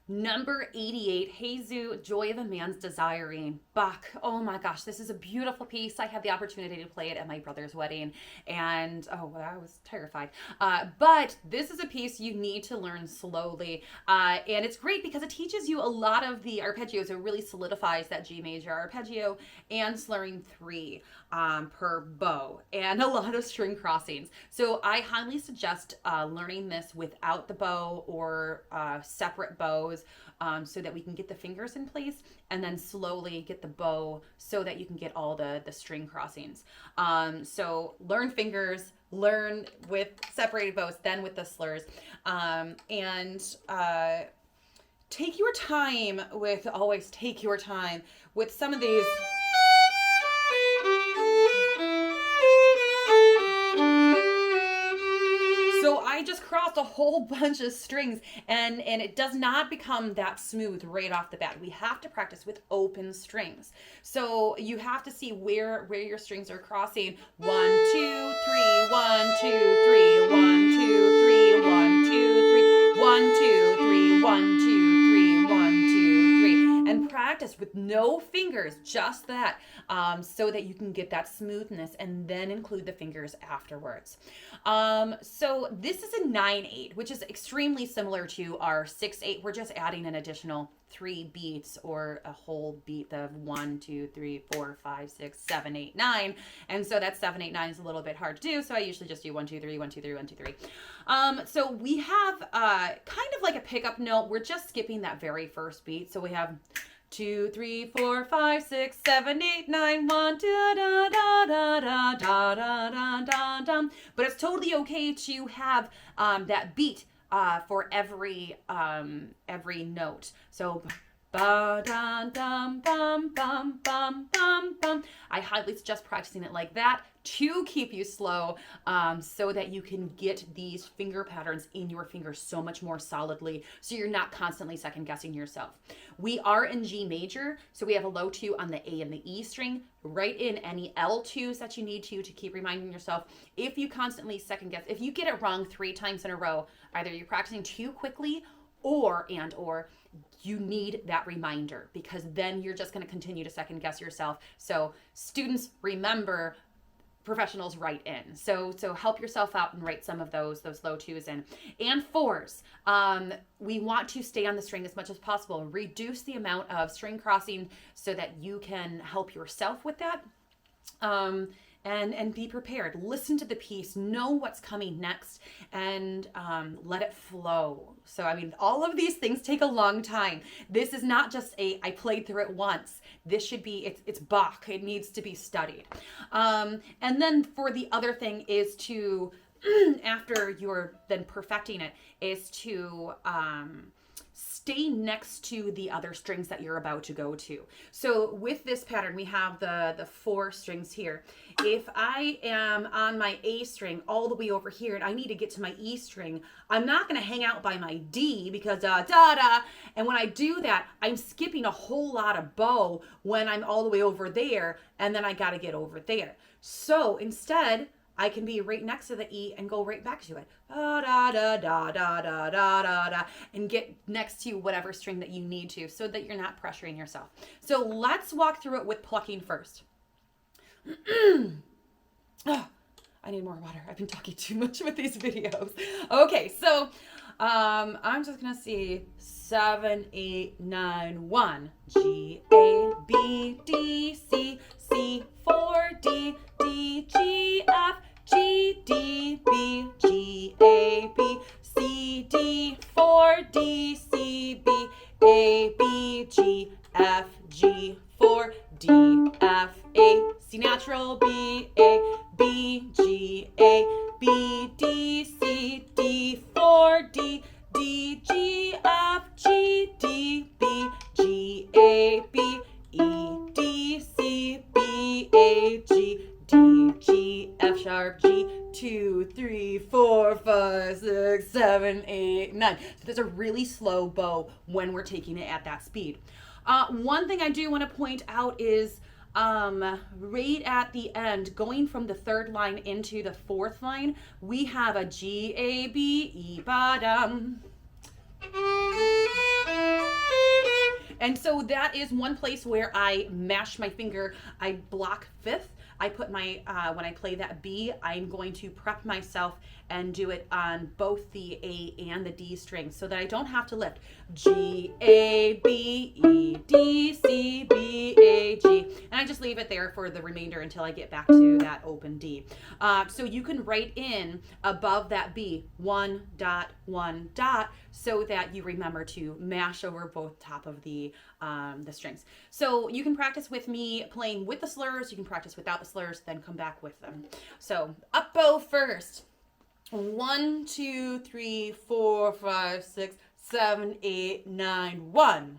Number 88, Jesu, Joy of a Man's Desiring. Bach. Oh my gosh, this is a beautiful piece. I had the opportunity to play it at my brother's wedding, and oh, I was terrified. But this is a piece you need to learn slowly, and it's great because it teaches you a lot of the arpeggios. It really solidifies that G major arpeggio and slurring 3 per bow, and a lot of string crossings. So I highly suggest learning this without the bow or separate bows, so that we can get the fingers in place and then slowly get the bow so that you can get all the string crossings. So learn fingers, learn with separated bows, then with the slurs, and take your time with, always take your time with some of these. So I just crossed a whole bunch of strings, and it does not become that smooth right off the bat. We have to practice with open strings. So you have to see where your strings are crossing. 1, 2, 3, 1, 2, 3, 1, 2, 3, 1, 2, 3, 1, 2, 3, 1, 2, 3, 1, 2, 3. And practice with no fingers, just that, so that you can get that smoothness, and then include the fingers afterwards. So this is a 9/8, which is extremely similar to our 6/8. We're just adding an additional 3 beats, or a whole beat of 1, 2, 3, 4, 5, 6, 7, 8, 9. And so that 7, 8, 9 is a little bit hard to do. So I usually just do 1, 2, 3, 1, 2, 3, 1, 2, 3. So we have kind of like a pickup note. We're just skipping that very first beat. So we have 2, 3, 4, 5, 6, 7, 8, 9, 1, da da da da da da da da da. But it's totally okay to have that beat for every note. So ba dum dum bum bum bum bum bum. I highly suggest practicing it like that to keep you slow, so that you can get these finger patterns in your fingers so much more solidly, so you're not constantly second guessing yourself. We are in G major, so we have a low 2 on the A and the E string. Write in any L2s that you need to keep reminding yourself. If you constantly second guess, if you get it wrong 3 times in a row, either you're practicing too quickly, or you need that reminder, because then you're just going to continue to second guess yourself. So students, remember, professionals write in. So help yourself out and write some of those low 2s in. And 4s. We want to stay on the string as much as possible. Reduce the amount of string crossing so that you can help yourself with that. And be prepared. Listen to the piece, know what's coming next, and let it flow. So, I mean, all of these things take a long time. This is not just I played through it once. This should be, it's Bach. It needs to be studied. And then for the other thing is to, after you're then perfecting it, is to stay next to the other strings that you're about to go to. So with this pattern, we have the 4 strings here. If I am on my A string all the way over here and I need to get to my E string, I'm not going to hang out by my D, because da. And when I do that, I'm skipping a whole lot of bow when I'm all the way over there, and then I got to get over there. So instead, I can be right next to the E and go right back to it. Da da da da da da da da, and get next to whatever string that you need to, so that you're not pressuring yourself. So let's walk through it with plucking first. Oh, I need more water. I've been talking too much with these videos. Okay, so I'm just gonna see 7, 8, 9, 1. G, A, B, D, C, C, 4, D, D, G, F, G, D, B, G, A, B, C, D, 4, D, C, B, A, B, G, F, G, 4, D, F, A, C natural, B, A, B, G, A, B, D, C, D, 4, D, D, G, F, G, D, B, G, A, B, E, D, C, B, A, G, D, G, F sharp, G, 2, 3, 4, 5, 6, 7, 8, 9. So there's a really slow bow when we're taking it at that speed. One thing I do want to point out is right at the end, going from the 3rd line into the 4th line, we have a G, A, B, E, ba, dum. And so that is one place where I mash my finger. I block fifth. I put my, when I play that B, I'm going to prep myself and do it on both the A and the D strings so that I don't have to lift. G, A, B, E, D, C, B, A, G. And I just leave it there for the remainder until I get back to that open D. So you can write in above that B, 1 dot, 1 dot, so that you remember to mash over both top of the strings. So you can practice with me playing with the slurs, you can practice without the slurs, then come back with them. So up bow first. 1, 2, 3, 4, 5, 6, 7, 8, 9, 1.